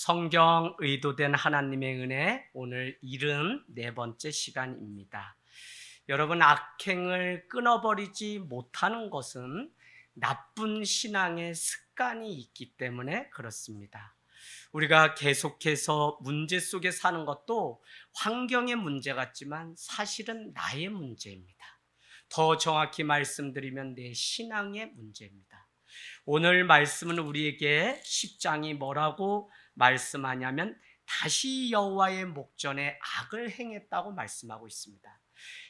성경 의도된 하나님의 은혜, 오늘 74번째 시간입니다. 여러분, 악행을 끊어버리지 못하는 것은 나쁜 신앙의 습관이 있기 때문에 그렇습니다. 우리가 계속해서 문제 속에 사는 것도 환경의 문제 같지만 사실은 나의 문제입니다. 더 정확히 말씀드리면 내 신앙의 문제입니다. 오늘 말씀은 우리에게 10장이 뭐라고 말씀하냐면 다시 여호와의 목전에 악을 행했다고 말씀하고 있습니다.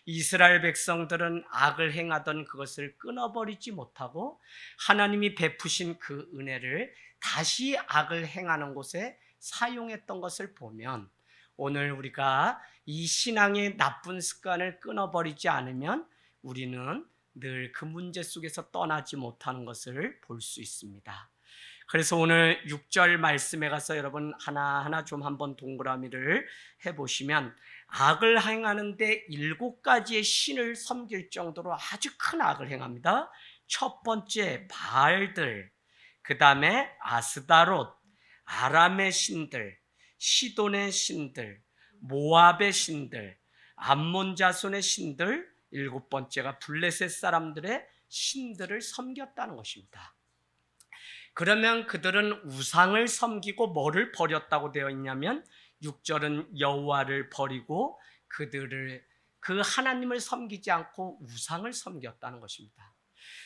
이스라엘 백성들은 악을 행하던 그것을 끊어버리지 못하고 하나님이 베푸신 그 은혜를 다시 악을 행하는 곳에 사용했던 것을 보면, 오늘 우리가 이 신앙의 나쁜 습관을 끊어버리지 않으면 우리는 늘 그 문제 속에서 떠나지 못하는 것을 볼 수 있습니다. 그래서 오늘 6절 말씀에 가서 여러분 하나하나 좀 한번 동그라미를 해보시면, 악을 행하는데 7가지의 신을 섬길 정도로 아주 큰 악을 행합니다. 첫 번째 바알들, 그 다음에 아스다롯, 아람의 신들, 시돈의 신들, 모압의 신들, 암몬 자손의 신들, 7번째가 블레셋 사람들의 신들을 섬겼다는 것입니다. 그러면 그들은 우상을 섬기고 뭐를 버렸다고 되어 있냐면, 6절은 여호와를 버리고 그 하나님을 섬기지 않고 우상을 섬겼다는 것입니다.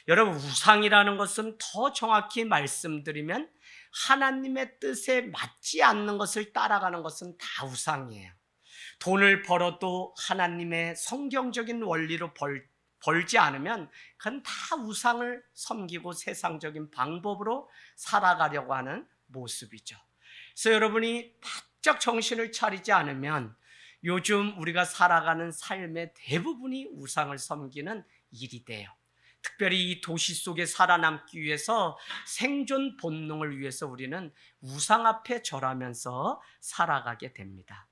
여러분, 우상이라는 것은 더 정확히 말씀드리면 하나님의 뜻에 맞지 않는 것을 따라가는 것은 다 우상이에요. 돈을 벌어도 하나님의 성경적인 원리로 벌지 않으면 그건 다 우상을 섬기고 세상적인 방법으로 살아가려고 하는 모습이죠. 그래서 여러분이 바짝 정신을 차리지 않으면 요즘 우리가 살아가는 삶의 대부분이 우상을 섬기는 일이 돼요. 특별히 이 도시 속에 살아남기 위해서, 생존 본능을 위해서 우리는 우상 앞에 절하면서 살아가게 됩니다.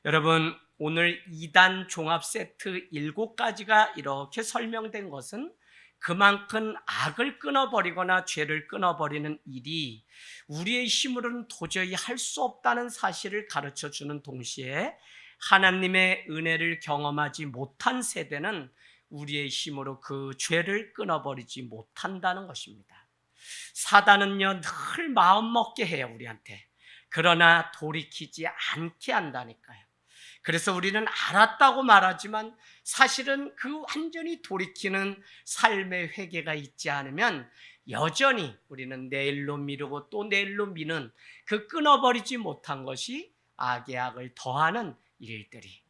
여러분, 오늘 2단 종합 세트 7가지가 이렇게 설명된 것은 그만큼 악을 끊어버리거나 죄를 끊어버리는 일이 우리의 힘으로는 도저히 할 수 없다는 사실을 가르쳐주는 동시에, 하나님의 은혜를 경험하지 못한 세대는 우리의 힘으로 그 죄를 끊어버리지 못한다는 것입니다. 사단은요, 늘 마음먹게 해요, 우리한테. 그러나 돌이키지 않게 한다니까요. 그래서 우리는 알았다고 말하지만 사실은 그 완전히 돌이키는 삶의 회개가 있지 않으면 여전히 우리는 내일로 미루고 또 내일로 미는 그 끊어버리지 못한 것이 악의 악을 더하는 일들이,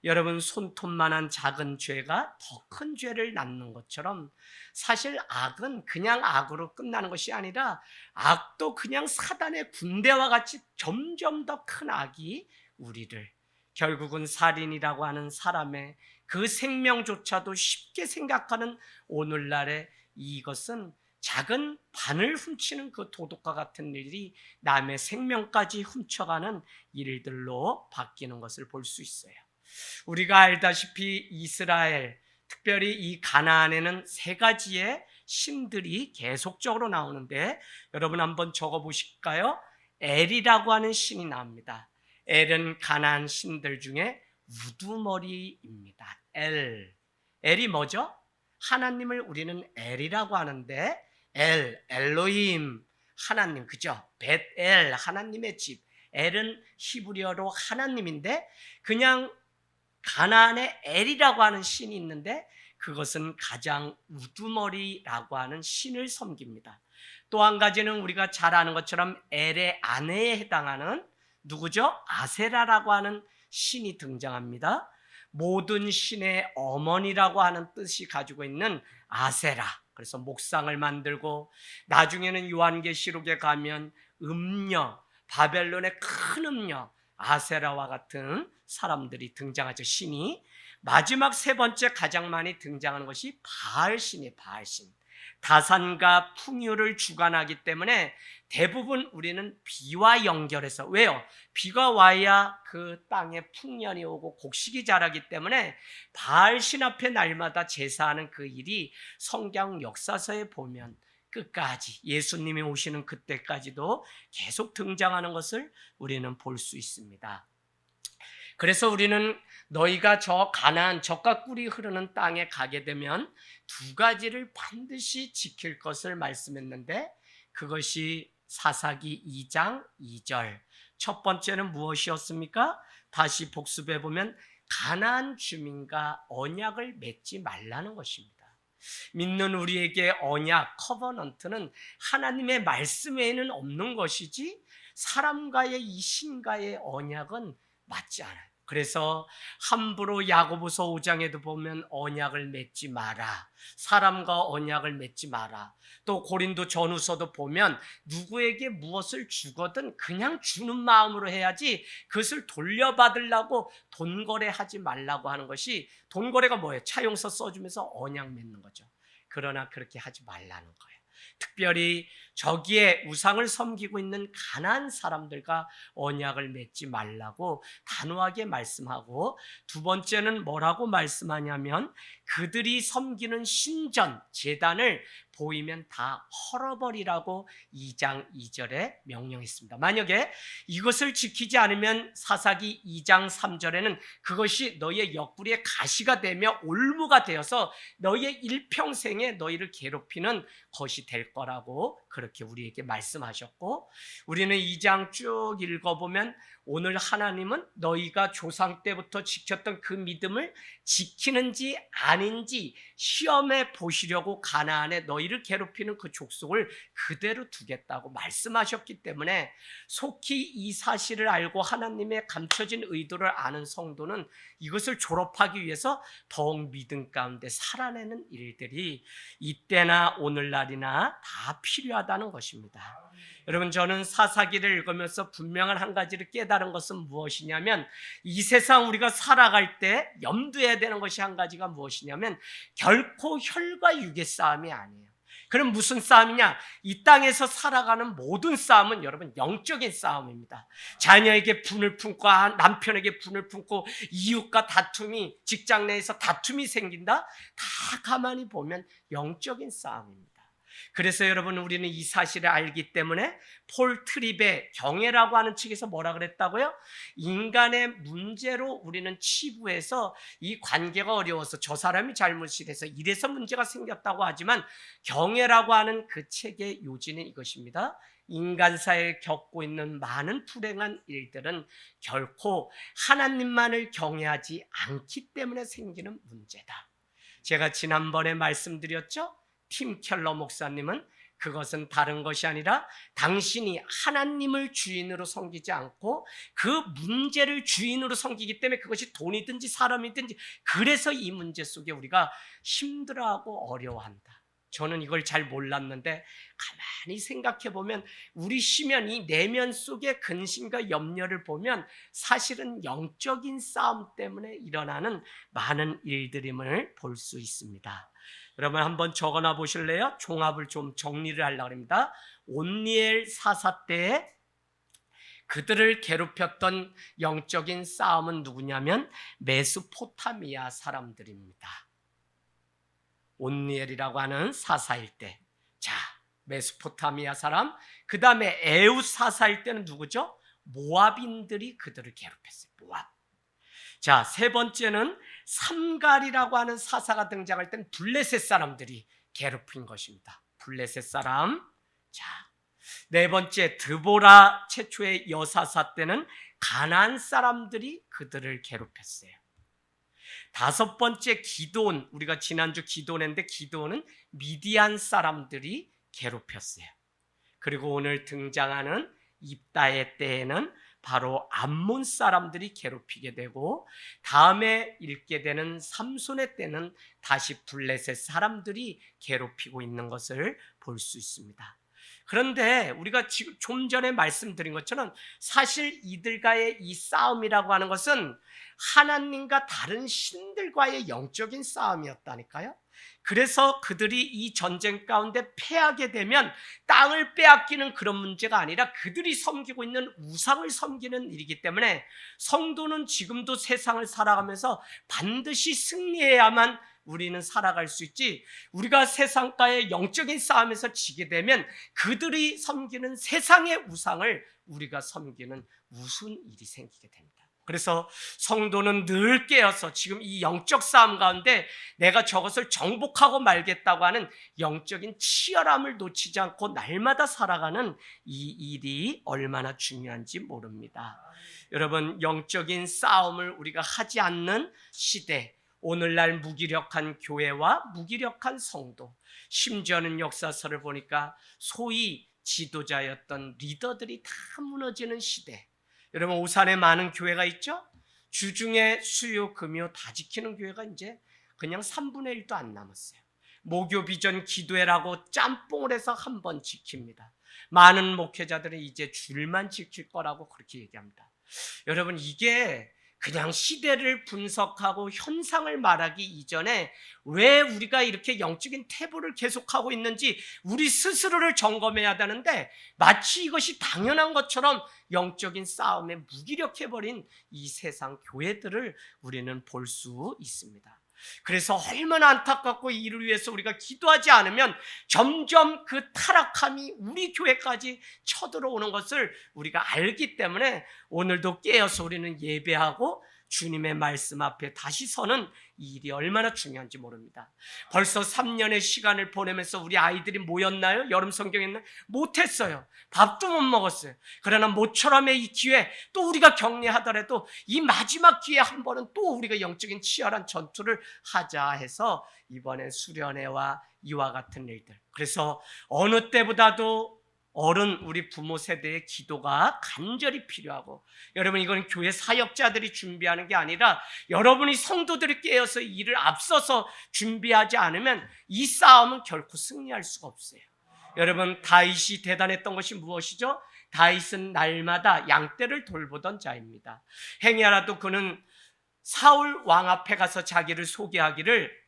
여러분, 손톱만한 작은 죄가 더 큰 죄를 낳는 것처럼, 사실 악은 그냥 악으로 끝나는 것이 아니라 악도 그냥 사단의 군대와 같이 점점 더 큰 악이 우리를, 결국은 살인이라고 하는 사람의 그 생명조차도 쉽게 생각하는 오늘날의 이것은 작은 반을 훔치는 그 도둑과 같은 일이 남의 생명까지 훔쳐가는 일들로 바뀌는 것을 볼 수 있어요. 우리가 알다시피 이스라엘, 특별히 이 가나안에는 3가지의 신들이 계속적으로 나오는데, 여러분 한번 적어보실까요? 엘이라고 하는 신이 나옵니다. 엘은 가나안 신들 중에 우두머리입니다. 엘이 뭐죠? 하나님을 우리는 엘이라고 하는데, 엘로힘, 하나님, 그죠? 벳엘, 하나님의 집. 엘은 히브리어로 하나님인데, 그냥 가나안에 엘이라고 하는 신이 있는데 그것은 가장 우두머리라고 하는 신을 섬깁니다. 또 한 가지는 우리가 잘 아는 것처럼 엘의 아내에 해당하는 누구죠? 아세라라고 하는 신이 등장합니다. 모든 신의 어머니라고 하는 뜻이 가지고 있는 아세라, 그래서 목상을 만들고, 나중에는 요한계시록에 가면 음녀, 바벨론의 큰 음녀 아세라와 같은 사람들이 등장하죠. 신이. 마지막 3번째 가장 많이 등장하는 것이 바알신이에요. 바알신. 다산과 풍요를 주관하기 때문에 대부분 우리는 비와 연결해서, 왜요? 비가 와야 그 땅에 풍년이 오고 곡식이 자라기 때문에 바알신 앞에 날마다 제사하는 그 일이 성경 역사서에 보면 끝까지 예수님이 오시는 그때까지도 계속 등장하는 것을 우리는 볼 수 있습니다. 그래서 우리는 너희가 저 가나안 젖과 꿀이 흐르는 땅에 가게 되면 두 가지를 반드시 지킬 것을 말씀했는데 그것이 사사기 2장 2절. 첫 번째는 무엇이었습니까? 다시 복습해 보면 가나안 주민과 언약을 맺지 말라는 것입니다. 믿는 우리에게 언약, 커버넌트는 하나님의 말씀 외에는 없는 것이지 사람과의 이 신과의 언약은 맞지 않아요. 그래서 함부로 야고보서 5장에도 보면 언약을 맺지 마라. 사람과 언약을 맺지 마라. 또 고린도 전후서도 보면 누구에게 무엇을 주거든 그냥 주는 마음으로 해야지 그것을 돌려받으려고 돈거래하지 말라고 하는 것이, 돈거래가 뭐예요? 차용서 써주면서 언약 맺는 거죠. 그러나 그렇게 하지 말라는 거예요. 특별히 저기에 우상을 섬기고 있는 가난한 사람들과 언약을 맺지 말라고 단호하게 말씀하고, 두 번째는 뭐라고 말씀하냐면 그들이 섬기는 신전, 제단을 보이면 다 헐어버리라고 2장 2절에 명령했습니다. 만약에 이것을 지키지 않으면 사사기 2장 3절에는 그것이 너희의 옆구리에 가시가 되며 올무가 되어서 너희의 일평생에 너희를 괴롭히는 것이 될 거라고 그렇게 우리에게 말씀하셨고, 우리는 2장 쭉 읽어보면 오늘 하나님은 너희가 조상 때부터 지켰던 그 믿음을 지키는지 아닌지 시험해 보시려고 가나안에 너희를 괴롭히는 그 족속을 그대로 두겠다고 말씀하셨기 때문에 속히 이 사실을 알고 하나님의 감춰진 의도를 아는 성도는 이것을 졸업하기 위해서 더욱 믿음 가운데 살아내는 일들이 이때나 오늘날이나 다 필요하다는 것입니다. 여러분, 저는 사사기를 읽으면서 분명한 한 가지를 깨달은 것은 무엇이냐면, 이 세상 우리가 살아갈 때 염두해야 되는 것이 한 가지가 무엇이냐면 결코 혈과 육의 싸움이 아니에요. 그럼 무슨 싸움이냐? 이 땅에서 살아가는 모든 싸움은 여러분 영적인 싸움입니다. 자녀에게 분을 품고, 남편에게 분을 품고, 이웃과 다툼이, 직장 내에서 다툼이 생긴다? 다 가만히 보면 영적인 싸움입니다. 그래서 여러분, 우리는 이 사실을 알기 때문에 폴 트립의 경애라고 하는 책에서 뭐라 그랬다고요? 인간의 문제로 우리는 치부해서 이 관계가 어려워서 저 사람이 잘못이 돼서 이래서 문제가 생겼다고 하지만, 경애라고 하는 그 책의 요지는 이것입니다. 인간사에 겪고 있는 많은 불행한 일들은 결코 하나님만을 경외하지 않기 때문에 생기는 문제다. 제가 지난번에 말씀드렸죠? 팀 켈러 목사님은 그것은 다른 것이 아니라 당신이 하나님을 주인으로 섬기지 않고 그 문제를 주인으로 섬기기 때문에 그것이 돈이든지 사람이든지, 그래서 이 문제 속에 우리가 힘들어하고 어려워한다. 저는 이걸 잘 몰랐는데 가만히 생각해 보면 우리 시면, 이 내면 속의 근심과 염려를 보면 사실은 영적인 싸움 때문에 일어나는 많은 일들임을 볼 수 있습니다. 여러분, 한번 적어놔 보실래요? 종합을 좀 정리를 하려고 합니다. 온니엘 사사 때에 그들을 괴롭혔던 영적인 싸움은 누구냐면 메소포타미아 사람들입니다. 온니엘이라고 하는 사사일 때, 자, 메소포타미아 사람, 그 다음에 에웃 사사일 때는 누구죠? 모압인들이 그들을 괴롭혔어요. 모압. 자, 세 번째는 삼갈이라고 하는 사사가 등장할 때는 블레셋 사람들이 괴롭힌 것입니다. 블레셋 사람. 자, 네 번째 드보라 최초의 여사사 때는 가나안 사람들이 그들을 괴롭혔어요. 다섯 번째 기드온, 우리가 지난주 기드온했는데 기드온은 미디안 사람들이 괴롭혔어요. 그리고 오늘 등장하는 입다의 때에는 바로 암몬 사람들이 괴롭히게 되고, 다음에 읽게 되는 삼손의 때는 다시 블레셋 사람들이 괴롭히고 있는 것을 볼 수 있습니다. 그런데 우리가 지금 좀 전에 말씀드린 것처럼 사실 이들과의 이 싸움이라고 하는 것은 하나님과 다른 신들과의 영적인 싸움이었다니까요. 그래서 그들이 이 전쟁 가운데 패하게 되면 땅을 빼앗기는 그런 문제가 아니라 그들이 섬기고 있는 우상을 섬기는 일이기 때문에 성도는 지금도 세상을 살아가면서 반드시 승리해야만 우리는 살아갈 수 있지, 우리가 세상과의 영적인 싸움에서 지게 되면 그들이 섬기는 세상의 우상을 우리가 섬기는 우스운 일이 생기게 됩니다. 그래서 성도는 늘 깨어서 지금 이 영적 싸움 가운데 내가 저것을 정복하고 말겠다고 하는 영적인 치열함을 놓치지 않고 날마다 살아가는 이 일이 얼마나 중요한지 모릅니다. 여러분, 영적인 싸움을 우리가 하지 않는 시대, 오늘날 무기력한 교회와 무기력한 성도, 심지어는 역사서를 보니까 소위 지도자였던 리더들이 다 무너지는 시대. 여러분, 오산에 많은 교회가 있죠? 주중에 수요 금요 다 지키는 교회가 이제 그냥 3분의 1도 안 남았어요. 모교 비전 기도회라고 짬뽕을 해서 한 번 지킵니다. 많은 목회자들은 이제 줄만 지킬 거라고 그렇게 얘기합니다. 여러분, 이게 그냥 시대를 분석하고 현상을 말하기 이전에 왜 우리가 이렇게 영적인 태보를 계속하고 있는지 우리 스스로를 점검해야 되는데, 마치 이것이 당연한 것처럼 영적인 싸움에 무기력해버린 이 세상 교회들을 우리는 볼 수 있습니다. 그래서 얼마나 안타깝고, 이를 위해서 우리가 기도하지 않으면 점점 그 타락함이 우리 교회까지 쳐들어오는 것을 우리가 알기 때문에 오늘도 깨어서 우리는 예배하고 주님의 말씀 앞에 다시 서는 이 일이 얼마나 중요한지 모릅니다. 벌써 3년의 시간을 보내면서 우리 아이들이 모였나요? 여름 성경에는 못했어요. 밥도 못 먹었어요. 그러나 모처럼의 이 기회, 또 우리가 격려하더라도 이 마지막 기회 한 번은 또 우리가 영적인 치열한 전투를 하자 해서 이번에 수련회와 이와 같은 일들, 그래서 어느 때보다도 어른, 우리 부모 세대의 기도가 간절히 필요하고, 여러분, 이건 교회 사역자들이 준비하는 게 아니라 여러분이 성도들이 깨어서 일을 앞서서 준비하지 않으면 이 싸움은 결코 승리할 수가 없어요. 여러분, 다윗이 대단했던 것이 무엇이죠? 다윗은 날마다 양떼를 돌보던 자입니다. 행여라도 그는 사울 왕 앞에 가서 자기를 소개하기를,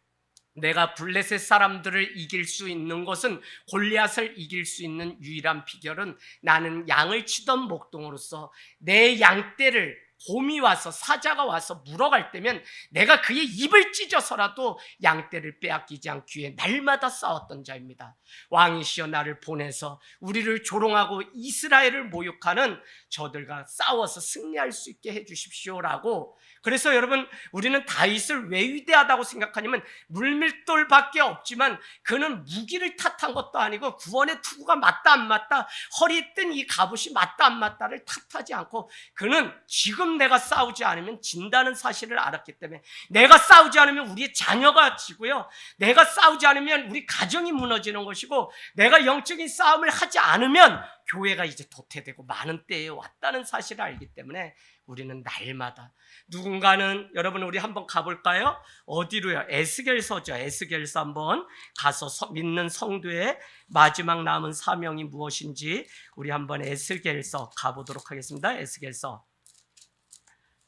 내가 블레셋 사람들을 이길 수 있는 것은, 골리앗을 이길 수 있는 유일한 비결은 나는 양을 치던 목동으로서 내 양떼를 곰이 와서, 사자가 와서 물어갈 때면 내가 그의 입을 찢어서라도 양떼를 빼앗기지 않기 위해 날마다 싸웠던 자입니다. 왕이시여 나를 보내서 우리를 조롱하고 이스라엘을 모욕하는 저들과 싸워서 승리할 수 있게 해주십시오라고. 그래서 여러분, 우리는 다윗을 왜 위대하다고 생각하냐면 물밀돌밖에 없지만 그는 무기를 탓한 것도 아니고 구원의 투구가 맞다 안 맞다, 허리에 뜬 이 갑옷이 맞다 안 맞다를 탓하지 않고, 그는 지금 내가 싸우지 않으면 진다는 사실을 알았기 때문에, 내가 싸우지 않으면 우리의 자녀가 지고요, 내가 싸우지 않으면 우리 가정이 무너지는 것이고, 내가 영적인 싸움을 하지 않으면 교회가 이제 도태되고 많은 때에 왔다는 사실을 알기 때문에 우리는 날마다, 누군가는, 여러분 우리 한번 가볼까요? 어디로요? 에스겔서죠. 에스겔서 한번 가서 믿는 성도의 마지막 남은 사명이 무엇인지 우리 한번 에스겔서 가보도록 하겠습니다. 에스겔서.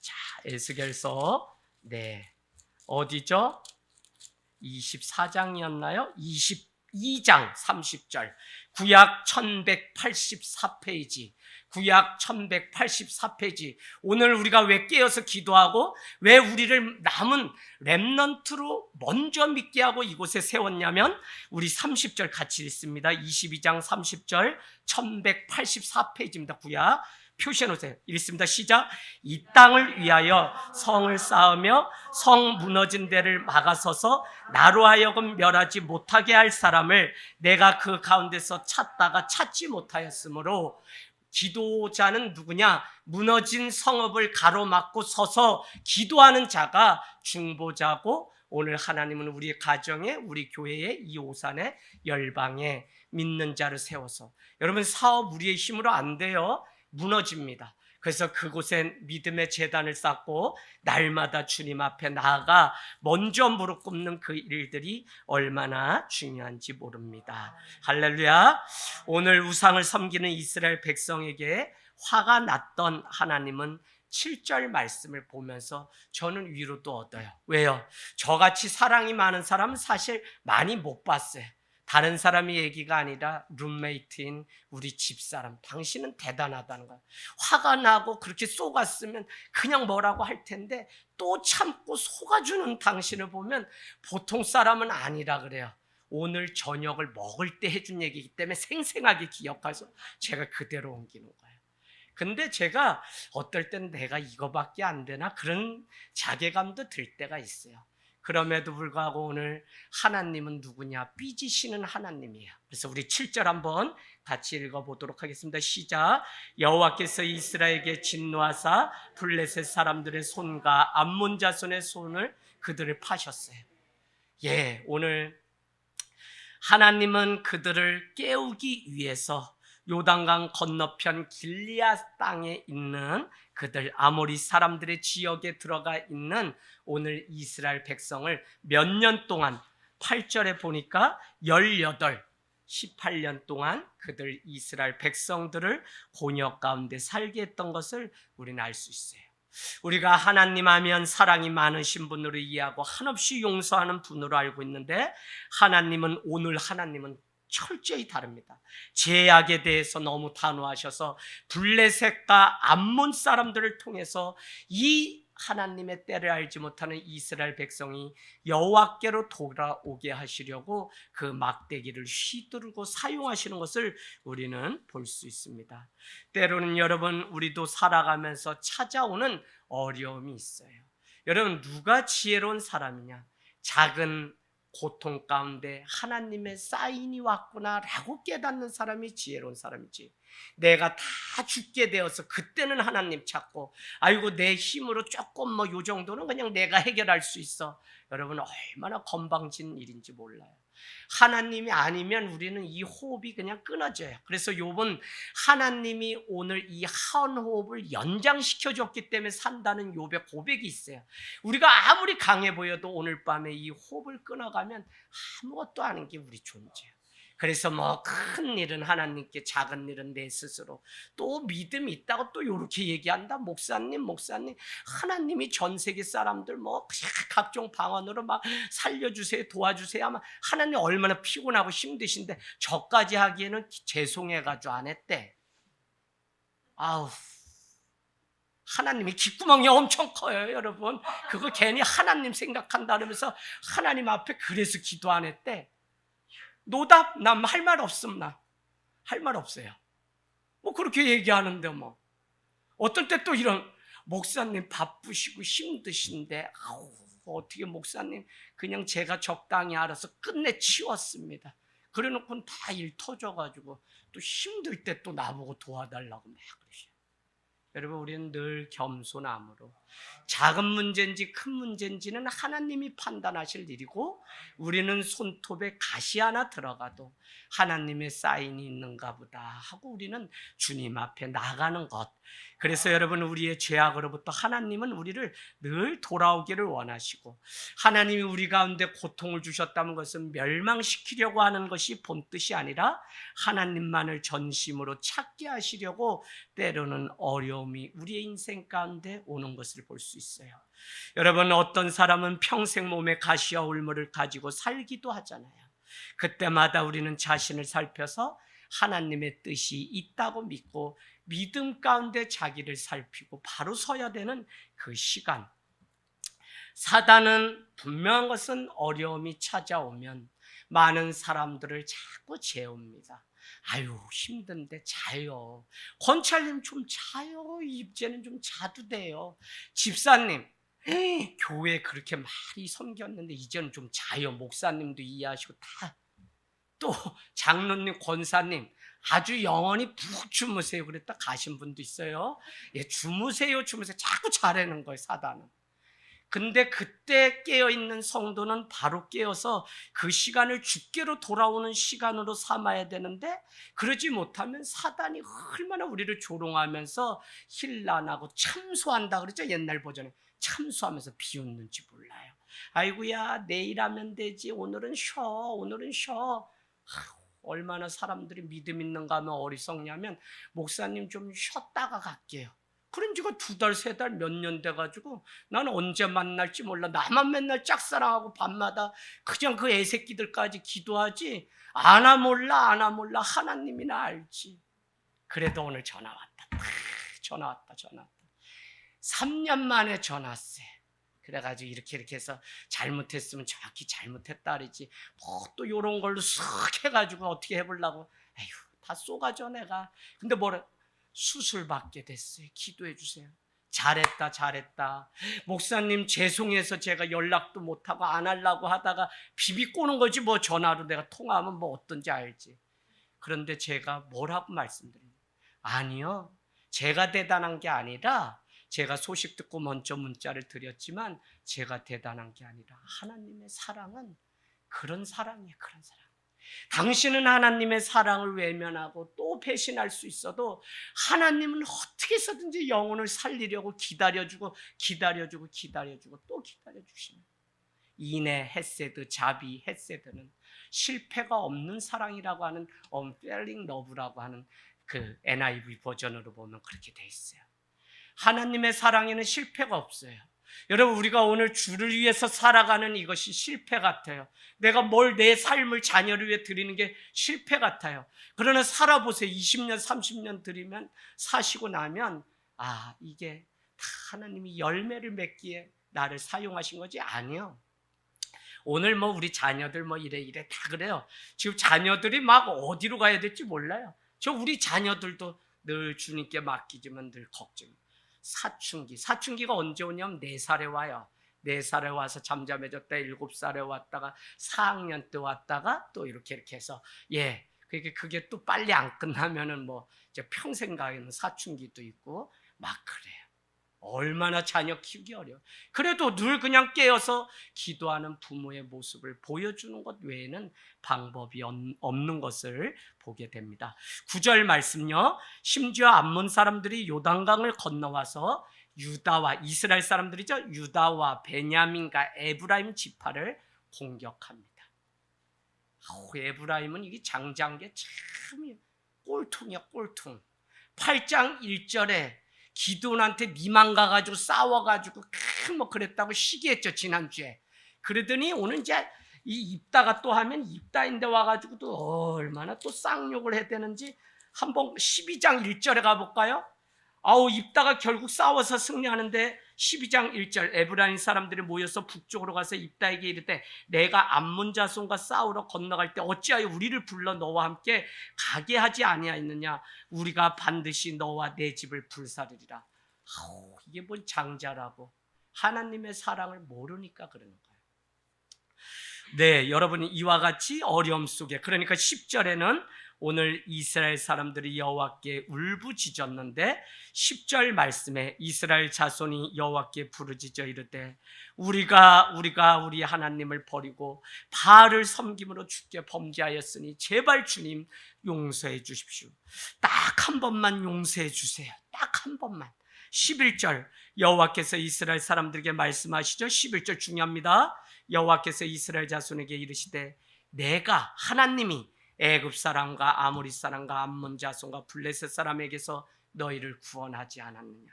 자, 에스겔서, 네, 어디죠? 24장이었나요? 22장 30절. 구약 1184페이지. 구약 1184페이지. 오늘 우리가 왜 깨어서 기도하고 왜 우리를 남은 렘넌트로 먼저 믿게 하고 이곳에 세웠냐면, 우리 30절 같이 읽습니다. 22장 30절 1184페이지입니다. 구약 표시해 놓으세요. 읽습니다. 시작. 이 땅을 위하여 성을 쌓으며 성 무너진 데를 막아서서 나로 하여금 멸하지 못하게 할 사람을 내가 그 가운데서 찾다가 찾지 못하였으므로. 기도자는 누구냐? 무너진 성읍을 가로막고 서서 기도하는 자가 중보자고, 오늘 하나님은 우리 가정에, 우리 교회에, 이 오산에, 열방에 믿는 자를 세워서, 여러분 사업 우리의 힘으로 안 돼요. 무너집니다. 그래서 그곳에 믿음의 제단을 쌓고 날마다 주님 앞에 나아가 먼저 무릎 꿇는 그 일들이 얼마나 중요한지 모릅니다. 할렐루야. 오늘 우상을 섬기는 이스라엘 백성에게 화가 났던 하나님은 7절 말씀을 보면서 저는 위로도 얻어요. 왜요? 저같이 사랑이 많은 사람은 사실 많이 못 봤어요. 다른 사람의 얘기가 아니라 룸메이트인 우리 집사람, 당신은 대단하다는 거야. 화가 나고 그렇게 쏘갔으면 그냥 뭐라고 할 텐데 또 참고 속아주는 당신을 보면 보통 사람은 아니라 그래요. 오늘 저녁을 먹을 때 해준 얘기이기 때문에 생생하게 기억해서 제가 그대로 옮기는 거예요. 근데 제가 어떨 땐 내가 이거밖에 안 되나 그런 자괴감도 들 때가 있어요. 그럼에도 불구하고 오늘 하나님은 누구냐? 삐지시는 하나님이에요. 그래서 우리 7절 한번 같이 읽어보도록 하겠습니다. 시작. 여호와께서 이스라엘에게 진노하사 블레셋 사람들의 손과 암몬 자손의 손을 그들을 파셨어요. 예, 오늘 하나님은 그들을 깨우기 위해서 요단강 건너편 길리앗 땅에 있는 그들 아모리 사람들의 지역에 들어가 있는 오늘 이스라엘 백성을 몇 년 동안 8절에 보니까 18년 동안 그들 이스라엘 백성들을 곤역 가운데 살게 했던 것을 우리는 알 수 있어요. 우리가 하나님 하면 사랑이 많으신 분으로 이해하고 한없이 용서하는 분으로 알고 있는데 오늘 하나님은 철저히 다릅니다. 죄악에 대해서 너무 단호하셔서 블레셋과 암몬 사람들을 통해서 이 하나님의 때를 알지 못하는 이스라엘 백성이 여호와께로 돌아오게 하시려고 그 막대기를 휘두르고 사용하시는 것을 우리는 볼 수 있습니다. 때로는 여러분 우리도 살아가면서 찾아오는 어려움이 있어요. 여러분 누가 지혜로운 사람이냐? 작은 고통 가운데 하나님의 사인이 왔구나라고 깨닫는 사람이 지혜로운 사람이지. 내가 다 죽게 되어서 그때는 하나님 찾고 아이고 내 힘으로 조금 요 정도는 그냥 내가 해결할 수 있어. 여러분 얼마나 건방진 일인지 몰라요. 하나님이 아니면 우리는 이 호흡이 그냥 끊어져요. 그래서 욥은 하나님이 오늘 이 한 호흡을 연장시켜 줬기 때문에 산다는 욥의 고백이 있어요. 우리가 아무리 강해 보여도 오늘 밤에 이 호흡을 끊어가면 아무것도 아닌 게 우리 존재예요. 그래서 큰 일은 하나님께, 작은 일은 내 스스로. 또 믿음이 있다고 또 이렇게 얘기한다. 목사님 하나님이 전 세계 사람들 각종 방언으로 막 살려주세요, 도와주세요 하면 하나님 얼마나 피곤하고 힘드신데 저까지 하기에는 죄송해가지고 안 했대. 아우, 하나님이 귓구멍이 엄청 커요, 여러분. 그거 괜히 하나님 생각한다 그러면서 하나님 앞에 그래서 기도 안 했대. 노답, 난 할 말 없음, 할 말 없어요. 그렇게 얘기하는데 어떤 때 또 이런 목사님 바쁘시고 힘드신데 어떻게 목사님 그냥 제가 적당히 알아서 끝내 치웠습니다. 그래놓고는 다 일 터져가지고 또 힘들 때 또 나보고 도와달라고 막 그러셔요. 여러분 우리는 늘 겸손함으로 작은 문제인지 큰 문제인지는 하나님이 판단하실 일이고 우리는 손톱에 가시 하나 들어가도 하나님의 사인이 있는가 보다 하고 우리는 주님 앞에 나가는 것. 그래서 여러분 우리의 죄악으로부터 하나님은 우리를 늘 돌아오기를 원하시고 하나님이 우리 가운데 고통을 주셨다는 것은 멸망시키려고 하는 것이 본뜻이 아니라 하나님만을 전심으로 찾게 하시려고 때로는 어려움이 우리의 인생 가운데 오는 것을 볼 수 있어요. 여러분 어떤 사람은 평생 몸에 가시와 울무를 가지고 살기도 하잖아요. 그때마다 우리는 자신을 살펴서 하나님의 뜻이 있다고 믿고 믿음 가운데 자기를 살피고 바로 서야 되는 그 시간. 사단은 분명한 것은 어려움이 찾아오면 많은 사람들을 자꾸 재웁니다. 아유 힘든데 자요. 권찰님 좀 자요. 이제는 좀 자도 돼요. 집사님 교회 그렇게 많이 섬겼는데 이제는 좀 자요. 목사님도 이해하시고 다. 또 장로님, 권사님 아주 영원히 푹 주무세요. 그랬다 가신 분도 있어요. 예, 주무세요. 자꾸 자라는 거예요, 사단은. 근데 그때 깨어있는 성도는 바로 깨어서 그 시간을 주께로 돌아오는 시간으로 삼아야 되는데 그러지 못하면 사단이 얼마나 우리를 조롱하면서 힐난하고 참소한다 그러죠. 옛날 버전에 참소하면서 비웃는지 몰라요. 아이고야 내일 하면 되지. 오늘은 쉬어. 얼마나 사람들이 믿음 있는가 하면 어리석냐면 목사님 좀 쉬었다가 갈게요. 그런 지가 2달, 3달, 몇 년 돼가지고 나는 언제 만날지 몰라. 나만 맨날 짝사랑하고 밤마다 그냥 그 애새끼들까지 기도하지. 아나 몰라, 아나 몰라. 하나님이나 알지. 그래도 오늘 전화 왔다. 전화 왔다. 3년 만에 전화 왔어요. 그래가지고 이렇게 해서 잘못했으면 정확히 잘못했다 그러지. 뭐 또 요런 걸로 쓱 해가지고 어떻게 해보려고. 에휴, 다 쏘가죠 내가. 근데 뭐래? 수술 받게 됐어요. 기도해 주세요. 잘했다. 목사님 죄송해서 제가 연락도 못하고 안 하려고 하다가 비비 꼬는 거지 뭐. 전화로 내가 통화하면 뭐 어떤지 알지. 그런데 제가 뭐라고 말씀드려요? 아니요, 제가 대단한 게 아니라, 제가 소식 듣고 먼저 문자를 드렸지만 제가 대단한 게 아니라 하나님의 사랑은 그런 사랑이에요. 그런 사랑. 당신은 하나님의 사랑을 외면하고 또 배신할 수 있어도 하나님은 어떻게 해서든지 영혼을 살리려고 기다려주고 또 기다려주시는, 인애, 헤세드, 자비, 헤세드는 실패가 없는 사랑이라고 하는 unfailing love라고 하는 그 NIV 버전으로 보면 그렇게 돼 있어요. 하나님의 사랑에는 실패가 없어요. 여러분, 우리가 오늘 주를 위해서 살아가는 이것이 실패 같아요. 내가 뭘 내 삶을 자녀를 위해 드리는 게 실패 같아요. 그러나 살아보세요. 20년, 30년 드리면, 사시고 나면, 아, 이게 다 하나님이 열매를 맺기에 나를 사용하신 거지? 아니요. 오늘 뭐 우리 자녀들 뭐 이래 다 그래요. 지금 자녀들이 막 어디로 가야 될지 몰라요. 저 우리 자녀들도 늘 주님께 맡기지만 늘 걱정이에요. 사춘기가 언제 오냐면 4살에 와요. 4살에 와서 잠잠해졌다 7살에 왔다가 4학년 때 왔다가 또 이렇게 해서, 그게 또 빨리 안 끝나면은 뭐 이제 평생 가는 사춘기도 있고 막 그래요. 얼마나 자녀 키우기 어려워. 그래도 늘 그냥 깨어서 기도하는 부모의 모습을 보여주는 것 외에는 방법이 없는 것을 보게 됩니다. 9절 말씀요. 심지어 암몬 사람들이 요단강을 건너와서 유다와, 이스라엘 사람들이죠, 유다와 베냐민과 에브라임 지파를 공격합니다. 에브라임은 이게 장자한 게 참 꼴통이야, 꼴통. 8장 1절에 기드온한테 니만 가가지고 싸워가지고 뭐 그랬다고 시기했죠, 지난주에. 그러더니 오늘 이제 이 입다가 또 하면 입다인데 와가지고 또 얼마나 또 쌍욕을 해야 되는지 한번 12장 1절에 가볼까요? 입다가 결국 싸워서 승리하는데 12장 1절, 에브라임 사람들이 모여서 북쪽으로 가서 입다에게 이르되 내가 암몬 자손과 싸우러 건너갈 때 어찌하여 우리를 불러 너와 함께 가게 하지 아니하였느냐? 우리가 반드시 너와 내 집을 불사르리라. 이게 뭔 장자라고. 하나님의 사랑을 모르니까 그러는 거예요. 네, 여러분이 이와 같이 어려움 속에, 그러니까 10절에는 오늘 이스라엘 사람들이 여호와께 울부짖었는데 10절 말씀에 이스라엘 자손이 여호와께 부르짖어 이르되 우리가 우리 하나님을 버리고 바알을 섬김으로 주께 범죄하였으니 제발 주님 용서해 주십시오. 딱 한 번만 용서해 주세요. 딱 한 번만. 11절 여호와께서 이스라엘 사람들에게 말씀하시죠. 11절 중요합니다. 여호와께서 이스라엘 자손에게 이르시되 내가, 하나님이 애굽 사람과 아모리 사람과 암몬 자손과 블레셋 사람에게서 너희를 구원하지 않았느냐.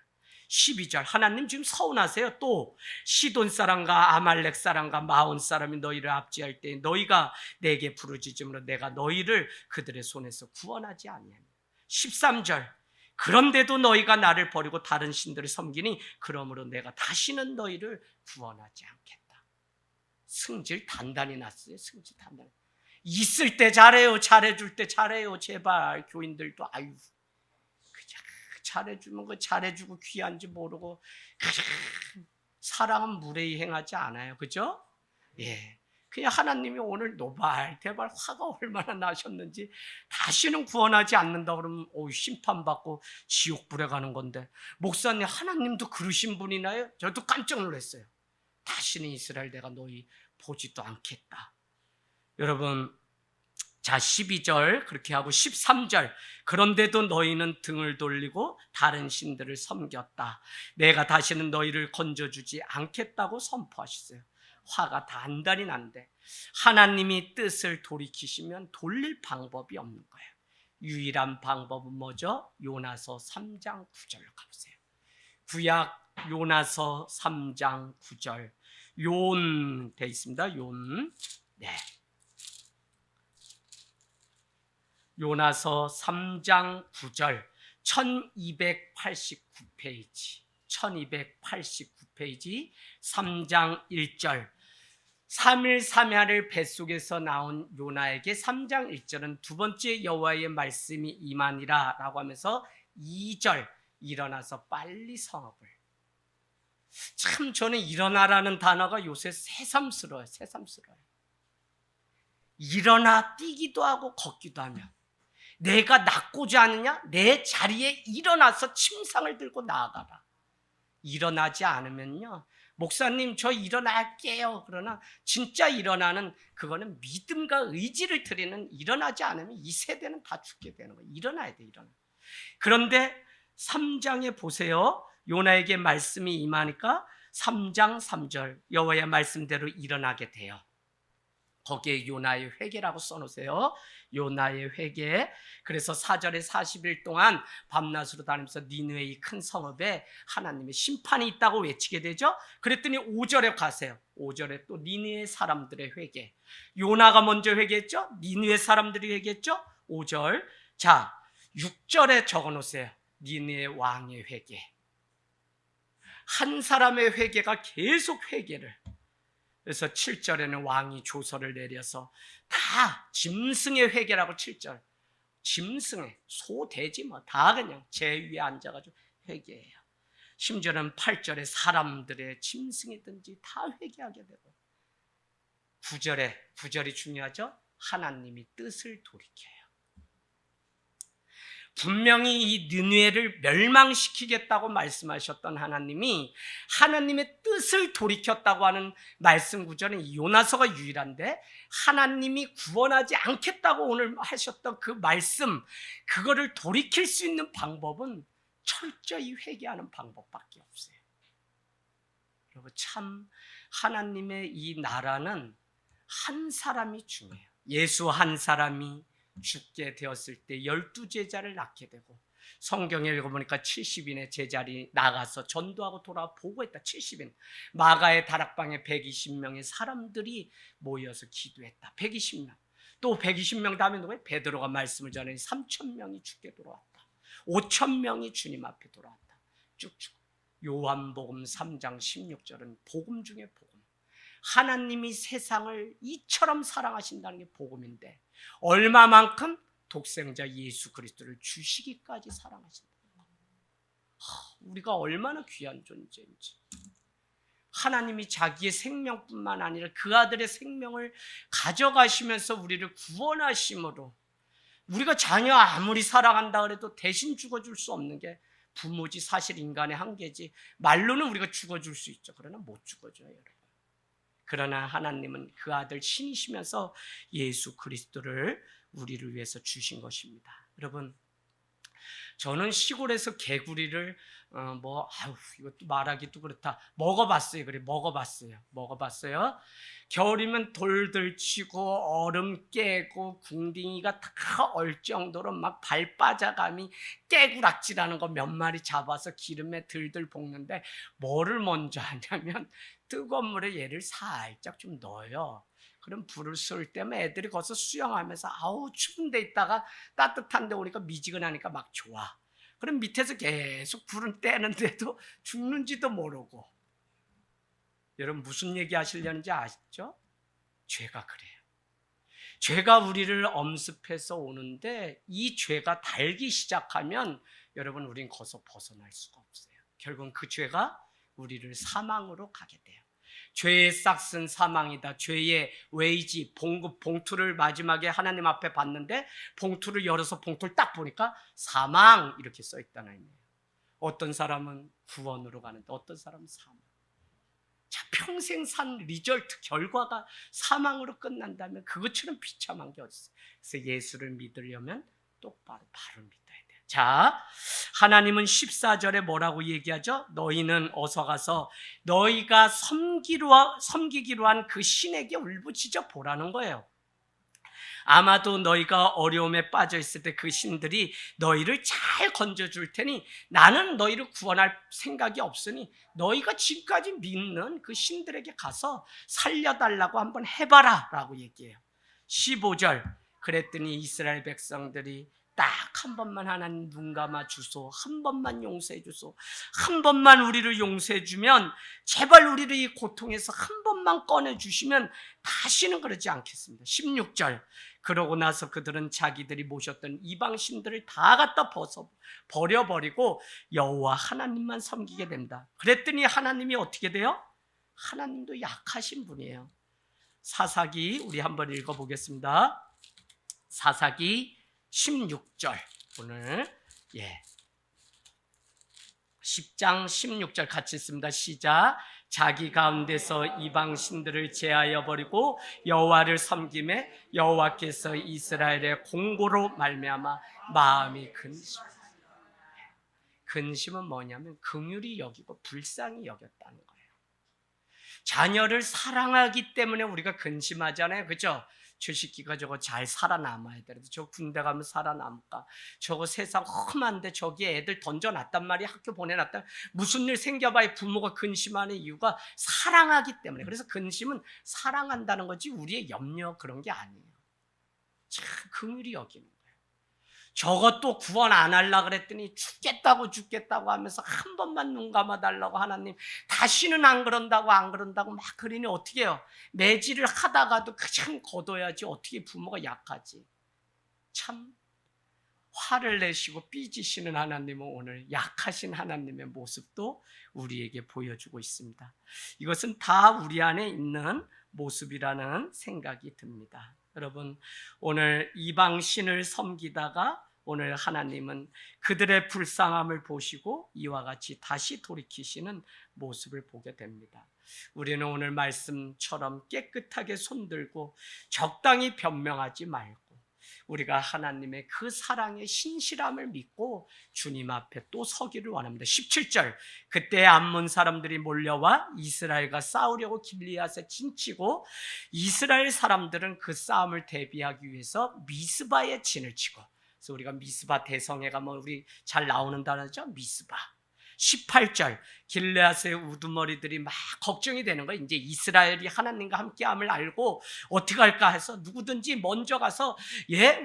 12절 하나님 지금 서운하세요. 또 시돈 사람과 아말렉 사람과 마온 사람이 너희를 압제할 때 너희가 내게 부르짖음으로 내가 너희를 그들의 손에서 구원하지 아니하느냐. 13절 그런데도 너희가 나를 버리고 다른 신들을 섬기니 그러므로 내가 다시는 너희를 구원하지 않겠다. 승질 단단히 났어요. 승질 단단히. 있을 때 잘해요. 잘해줄 때 잘해요. 제발 교인들도 아유 그냥 잘해주면 그 잘해주고 귀한지 모르고 사랑은 무례히 행하지 않아요. 그죠? 예. 그냥 하나님이 오늘 노발대발 화가 얼마나 나셨는지 다시는 구원하지 않는다 그러면 심판받고 지옥불에 가는 건데, 목사님 하나님도 그러신 분이나요? 저도 깜짝 놀랐어요. 다시는 이스라엘 내가 너희 보지도 않겠다. 여러분, 자 12절 그렇게 하고 13절 그런데도 너희는 등을 돌리고 다른 신들을 섬겼다. 내가 다시는 너희를 건져주지 않겠다고 선포하셨어요. 화가 단단히 난데 하나님이 뜻을 돌이키시면 돌릴 방법이 없는 거예요. 유일한 방법은 뭐죠? 요나서 3장 9절로 가보세요. 구약 요나서 3장 9절 용 돼 있습니다. 용. 네. 요나서 3장 9절 1289페이지 1289페이지 3장 1절 3일 3야를 뱃속에서 나온 요나에게 3장 1절은 두 번째 여호와의 말씀이 임하니라 라고 하면서 2절 일어나서 빨리 성읍을. 참 저는 일어나라는 단어가 요새 새삼스러워요. 새삼스러워요. 일어나 뛰기도 하고 걷기도 하며 내가 낫고자 하느냐? 내 자리에 일어나서 침상을 들고 나아가라. 일어나지 않으면요, 목사님 저 일어날게요. 그러나 진짜 일어나는 그거는 믿음과 의지를 드리는, 일어나지 않으면 이 세대는 다 죽게 되는 거예요. 일어나야 돼, 일어나. 그런데 3장에 보세요. 요나에게 말씀이 임하니까 3장 3절 여호와의 말씀대로 일어나게 돼요. 거기에 요나의 회개라고 써놓으세요. 요나의 회개. 그래서 4절에 40일 동안 밤낮으로 다니면서 니느웨의 큰 성읍에 하나님의 심판이 있다고 외치게 되죠. 그랬더니 5절에 가세요. 5절에 또 니느웨 사람들의 회개. 요나가 먼저 회개했죠. 니느웨 사람들이 회개했죠. 5절. 자, 6절에 적어놓으세요. 니느웨 왕의 회개. 한 사람의 회개가 계속 회개를. 그래서 7절에는 왕이 조서를 내려서 다 짐승의 회개라고 7절. 짐승의 소, 돼지 뭐 다 그냥 제 위에 앉아가지고 회개해요. 심지어는 8절에 사람들의 짐승이든지 다 회개하게 되고 9절이 중요하죠. 하나님이 뜻을 돌이켜요. 분명히 이 느느웨를 멸망시키겠다고 말씀하셨던 하나님이 하나님의 뜻을 돌이켰다고 하는 말씀 구절은 이 요나서가 유일한데, 하나님이 구원하지 않겠다고 오늘 하셨던 그 말씀, 그거를 돌이킬 수 있는 방법은 철저히 회개하는 방법밖에 없어요. 그리고 참 하나님의 이 나라는 한 사람이 중요해요. 예수 한 사람이 죽게 되었을 때 12제자를 낳게 되고, 성경에 읽어보니까 70인의 제자리 나가서 전도하고 돌아와 보고했다. 70인. 마가의 다락방에 120명의 사람들이 모여서 기도했다. 120명. 또 120명 다음에 누구예요? 베드로가 말씀을 전해 3,000명이 죽게 돌아왔다. 5,000명이 주님 앞에 돌아왔다. 쭉쭉. 요한복음 3장 16절은 복음 중에 복음. 하나님이 세상을 이처럼 사랑하신다는 게 복음인데, 얼마만큼? 독생자 예수 그리스도를 주시기까지 사랑하신다. 우리가 얼마나 귀한 존재인지. 하나님이 자기의 생명뿐만 아니라 그 아들의 생명을 가져가시면서 우리를 구원하심으로, 우리가 자녀 아무리 사랑한다 그래도 대신 죽어줄 수 없는 게 부모지, 사실 인간의 한계지. 말로는 우리가 죽어줄 수 있죠. 그러나 못 죽어줘요, 여러분. 그러나 하나님은 그 아들 신이시면서 예수 그리스도를 우리를 위해서 주신 것입니다. 여러분, 저는 시골에서 개구리를 이것도 말하기도 그렇다. 먹어봤어요. 그래, 먹어봤어요. 겨울이면 돌들 치고 얼음 깨고 궁딩이가 다 얼 정도로 막 발 빠져감이 깨구락질하는 거 몇 마리 잡아서 기름에 들들 볶는데, 뭐를 먼저 하냐면 뜨거운 물에 얘를 살짝 좀 넣어요. 그럼 불을 쏠 때면 애들이 거기서 수영하면서 아우 추운 데 있다가 따뜻한 데 오니까 미지근하니까 막 좋아. 그럼 밑에서 계속 불은 떼는데도 죽는지도 모르고. 여러분, 무슨 얘기 하시려는지 아시죠? 죄가 그래요. 죄가 우리를 엄습해서 오는데, 이 죄가 달기 시작하면 여러분, 우린 거기서 벗어날 수가 없어요. 결국은 그 죄가 우리를 사망으로 가게 돼요. 죄의 싹은 사망이다. 죄의 웨이지, 봉급, 봉투를 마지막에 하나님 앞에 봤는데 봉투를 열어서 봉투를 딱 보니까 사망 이렇게 써 있다는 의미예요. 어떤 사람은 구원으로 가는데 어떤 사람은 사망. 자, 평생 산 리절트, 결과가 사망으로 끝난다면 그것처럼 비참한 게 어디 있어요. 그래서 예수를 믿으려면 똑바로 바로 믿어야 돼요. 자, 하나님은 14절에 뭐라고 얘기하죠? 너희는 어서 가서 너희가 섬기기로 한 그 신에게 울부짖어 보라는 거예요. 아마도 너희가 어려움에 빠져 있을 때 그 신들이 너희를 잘 건져줄 테니 나는 너희를 구원할 생각이 없으니 너희가 지금까지 믿는 그 신들에게 가서 살려달라고 한번 해봐라 라고 얘기해요. 15절, 그랬더니 이스라엘 백성들이 딱 한 번만 하나님 눈 감아 주소, 한 번만 용서해 주소, 한 번만 우리를 용서해 주면, 제발 우리를 이 고통에서 한 번만 꺼내 주시면 다시는 그러지 않겠습니다. 16절, 그러고 나서 그들은 자기들이 모셨던 이방 신들을 다 갖다 버려버리고 여호와 하나님만 섬기게 됩니다. 그랬더니 하나님이 어떻게 돼요? 하나님도 약하신 분이에요. 사사기 우리 한번 읽어보겠습니다. 사사기 16절, 오늘 10장 16절 같이 읽습니다. 시작. 자기 가운데서 이방 신들을 제하여 버리고 여호와를 섬김에 여호와께서 이스라엘의 공고로 말미암아 마음이 근심은 뭐냐면 긍휼히 여기고 불쌍히 여겼다는 거예요. 자녀를 사랑하기 때문에 우리가 근심하잖아요. 그렇죠? 저 새끼가 저거 잘 살아남아야 되는데 저 군대 가면 살아남을까? 저거 세상 험한데 저기에 애들 던져놨단 말이야. 학교 보내놨다. 무슨 일 생겨봐야 부모가 근심하는 이유가 사랑하기 때문에. 그래서 근심은 사랑한다는 거지 우리의 염려 그런 게 아니에요. 참 긍휼히 여기는 거예요. 저것도 구원 안 하려고 그랬더니 죽겠다고 하면서 한 번만 눈 감아달라고 하나님, 다시는 안 그런다고 막 그러니 어떻게 해요? 매질을 하다가도 그냥 거둬야지. 어떻게 부모가 약하지? 참 화를 내시고 삐지시는 하나님은 오늘 약하신 하나님의 모습도 우리에게 보여주고 있습니다. 이것은 다 우리 안에 있는 모습이라는 생각이 듭니다. 여러분, 오늘 이방 신을 섬기다가 오늘 하나님은 그들의 불쌍함을 보시고 이와 같이 다시 돌이키시는 모습을 보게 됩니다. 우리는 오늘 말씀처럼 깨끗하게 손들고 적당히 변명하지 말고 우리가 하나님의 그 사랑의 신실함을 믿고 주님 앞에 또 서기를 원합니다. 17절, 그때 암몬 사람들이 몰려와 이스라엘과 싸우려고 길리앗에 진치고 이스라엘 사람들은 그 싸움을 대비하기 위해서 미스바에 진을 치고, 그래서 우리가 미스바 대성에 가면 우리 잘 나오는 단어죠. 미스바. 18절, 길르앗의 우두머리들이 막 걱정이 되는 거예요. 이제 이스라엘이 하나님과 함께함을 알고 어떻게 할까 해서 누구든지 먼저 가서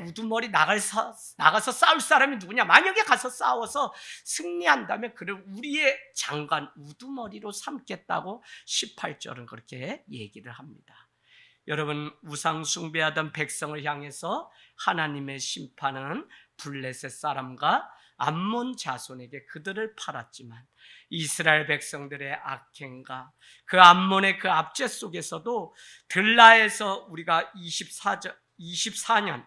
우두머리 나가서 싸울 사람이 누구냐, 만약에 가서 싸워서 승리한다면 그를 우리의 장관 우두머리로 삼겠다고 18절은 그렇게 얘기를 합니다. 여러분, 우상 숭배하던 백성을 향해서 하나님의 심판은 블레셋 사람과 암몬 자손에게 그들을 팔았지만 이스라엘 백성들의 악행과 그 암몬의 그 압제 속에서도 들라에서 우리가 24년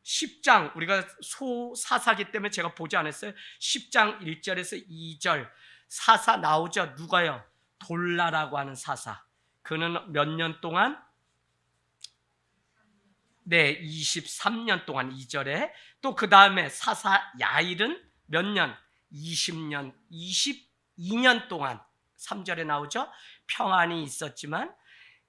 10장, 우리가 소사사기 때문에 제가 보지 않았어요. 10장 1절에서 2절 사사 나오죠. 누가요? 돌라라고 하는 사사. 그는 몇 년 동안? 23년 동안 2절에, 또 그 다음에 사사 야일은 몇 년? 20년, 22년 동안 3절에 나오죠. 평안이 있었지만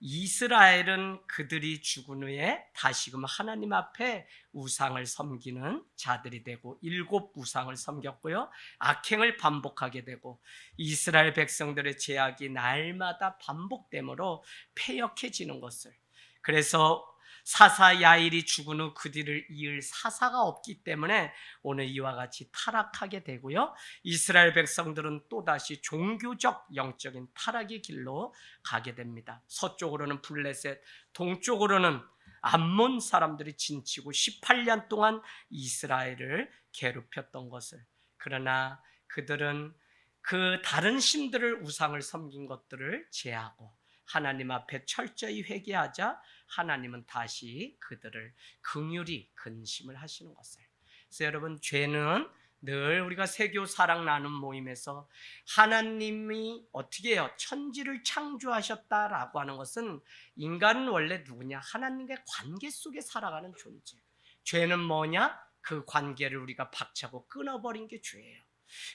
이스라엘은 그들이 죽은 후에 다시금 하나님 앞에 우상을 섬기는 자들이 되고 7 우상을 섬겼고요. 악행을 반복하게 되고 이스라엘 백성들의 죄악이 날마다 반복되므로 패역해지는 것을, 그래서 사사 야일이 죽은 후 그 뒤를 이을 사사가 없기 때문에 오늘 이와 같이 타락하게 되고요. 이스라엘 백성들은 또다시 종교적 영적인 타락의 길로 가게 됩니다. 서쪽으로는 블레셋, 동쪽으로는 암몬 사람들이 진치고 18년 동안 이스라엘을 괴롭혔던 것을, 그러나 그들은 그 다른 신들을 우상을 섬긴 것들을 제하고 하나님 앞에 철저히 회개하자 하나님은 다시 그들을 긍휼히 근심을 하시는 것을. 그래서 여러분, 죄는 늘 우리가 세교 사랑 나눔 모임에서 하나님이 어떻게 해요? 천지를 창조하셨다라고 하는 것은 인간은 원래 누구냐? 하나님과의 관계 속에 살아가는 존재. 죄는 뭐냐? 그 관계를 우리가 박차고 끊어버린 게 죄예요.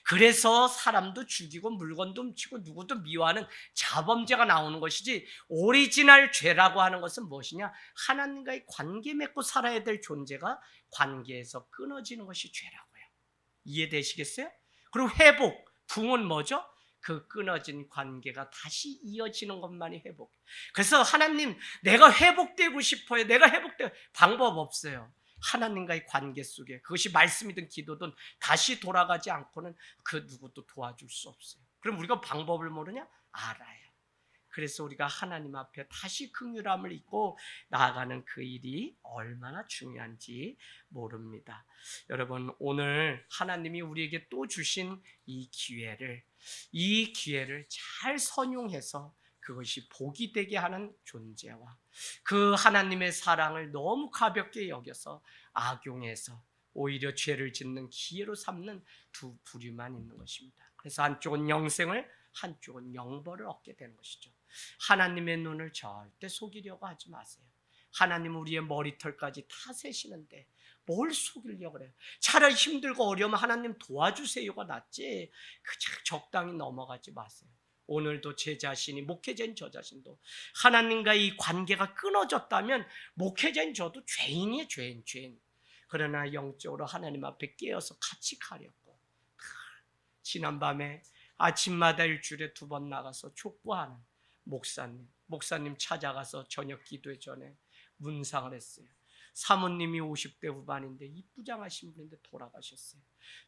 그래서 사람도 죽이고 물건도 훔치고 누구도 미워하는 자범죄가 나오는 것이지, 오리지널 죄라고 하는 것은 무엇이냐? 하나님과의 관계 맺고 살아야 될 존재가 관계에서 끊어지는 것이 죄라고요. 이해되시겠어요? 그리고 회복, 부흥은 뭐죠? 그 끊어진 관계가 다시 이어지는 것만이 회복. 그래서 하나님, 내가 회복되고 싶어요. 내가 회복되고, 방법 없어요. 하나님과의 관계 속에, 그것이 말씀이든 기도든 다시 돌아가지 않고는 그 누구도 도와줄 수 없어요. 그럼 우리가 방법을 모르냐? 알아요. 그래서 우리가 하나님 앞에 다시 긍휼함을 잊고 나아가는 그 일이 얼마나 중요한지 모릅니다. 여러분, 오늘 하나님이 우리에게 또 주신 이 기회를 잘 선용해서 그것이 복이 되게 하는 존재와 그 하나님의 사랑을 너무 가볍게 여겨서 악용해서 오히려 죄를 짓는 기회로 삼는 두 부류만 있는 것입니다. 그래서 한쪽은 영생을, 한쪽은 영벌을 얻게 되는 것이죠. 하나님의 눈을 절대 속이려고 하지 마세요. 하나님 우리의 머리털까지 다 세시는데 뭘 속이려고 그래요? 차라리 힘들고 어려우면 하나님 도와주세요가 낫지, 그냥 적당히 넘어가지 마세요. 오늘도 제 자신이, 목회자인 저 자신도 하나님과의 이 관계가 끊어졌다면 목회자인 저도 죄인이에요. 죄인. 그러나 영적으로 하나님 앞에 깨어서 같이 가려고, 지난밤에 아침마다 일주일에 2번 나가서 촉구하는 목사님 찾아가서 저녁 기도회 전에 문상을 했어요. 사모님이 50대 후반인데 이쁘장하신 분인데 돌아가셨어요.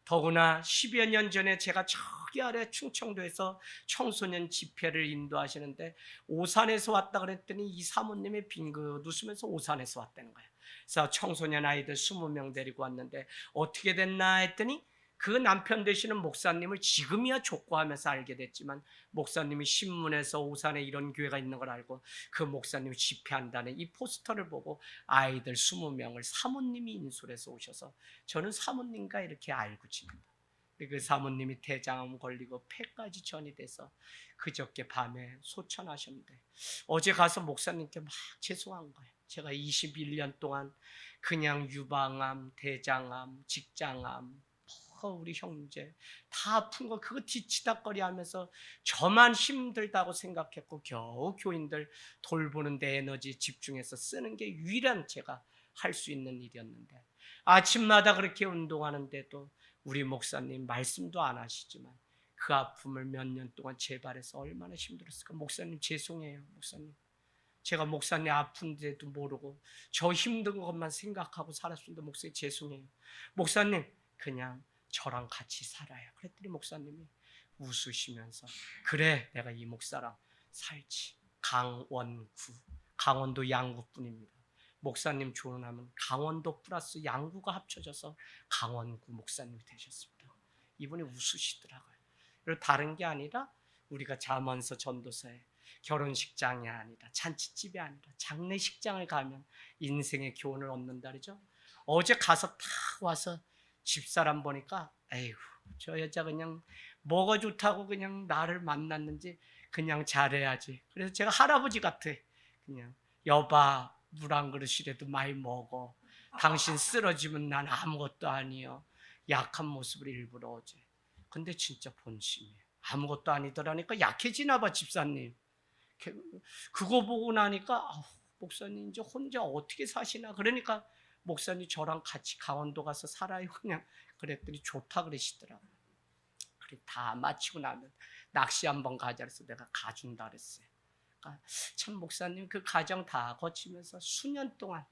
더구나 10여 년 전에 제가 저기 아래 충청도에서 청소년 집회를 인도하시는데 오산에서 왔다 그랬더니 이 사모님이 빙긋 웃으면서 오산에서 왔다는 거예요. 그래서 청소년 아이들 20명 데리고 왔는데 어떻게 됐나 했더니 그 남편 되시는 목사님을 지금이야 족구하면서 알게 됐지만, 목사님이 신문에서 오산에 이런 교회가 있는 걸 알고 그 목사님이 집회한다는 이 포스터를 보고 아이들 20명을 사모님이 인솔해서 오셔서 저는 사모님과 이렇게 알고 지냅니다. 그 사모님이 대장암 걸리고 폐까지 전이 돼서 그저께 밤에 소천하셨는데, 어제 가서 목사님께 막 죄송한 거예요. 제가 21년 동안 그냥 유방암, 대장암, 직장암, 우리 형제 다 아픈 거 그거 뒤치다거리 하면서 저만 힘들다고 생각했고 겨우 교인들 돌보는 데 에너지 집중해서 쓰는 게 유일한 제가 할 수 있는 일이었는데, 아침마다 그렇게 운동하는데도 우리 목사님 말씀도 안 하시지만 그 아픔을 몇 년 동안 재발해서 얼마나 힘들었을까. 목사님 죄송해요. 목사님, 제가 목사님 아픈데도 모르고 저 힘든 것만 생각하고 살았습니다. 목사님 죄송해요. 목사님 그냥 저랑 같이 살아요. 그랬더니 목사님이 웃으시면서 그래 내가 이 목사랑 살지. 강원도 양구뿐입니다. 목사님 조언하면 강원도 플러스 양구가 합쳐져서 강원구 목사님이 되셨습니다. 이분이 웃으시더라고요. 그리고 다른 게 아니라 우리가 잠원서 전도서에 결혼식장이 아니라 잔치집이 아니라 장례식장을 가면 인생의 교훈을 얻는다 그러죠. 어제 가서 다 와서 집사람 보니까 에휴 저 여자 그냥 뭐가 좋다고 그냥 나를 만났는지 그냥 잘해야지. 그래서 제가 할아버지 같아. 그냥 여봐 물 한 그릇이라도 많이 먹어. 당신 쓰러지면 난 아무것도 아니요. 약한 모습을 일부러 어제. 근데 진짜 본심이에요. 아무것도 아니더라니까 약해지나 봐 집사님. 그거 보고 나니까 목사님 이제 혼자 어떻게 사시나. 그러니까 목사님 저랑 같이 강원도 가서 살아요 그냥. 그랬더니 좋다 그러시더라고요. 그래 다 마치고 나면 낚시 한번 가자 그래서 내가 가준다 그랬어요. 그러니까 참 목사님 그 과정 다 거치면서 수년 동안,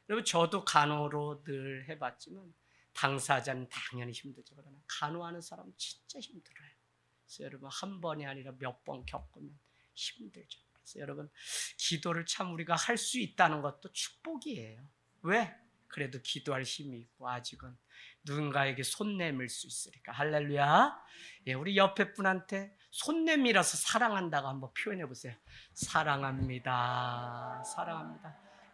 여러분 저도 간호로 늘 해봤지만 당사자는 당연히 힘들죠. 그러나 간호하는 사람은 진짜 힘들어요. 그래서 여러분 한 번이 아니라 몇 번 겪으면 힘들죠. 그래서 여러분 기도를 참 우리가 할 수 있다는 것도 축복이에요. 왜? 그래도 기도할 힘이 있고 아직은 누군가에게 손 내밀 수 있으니까. 할렐루야. 예, 우리 옆에 분한테 손 내밀어서 사랑한다고 한번 표현해 보세요. 사랑합니다. 사랑합니다.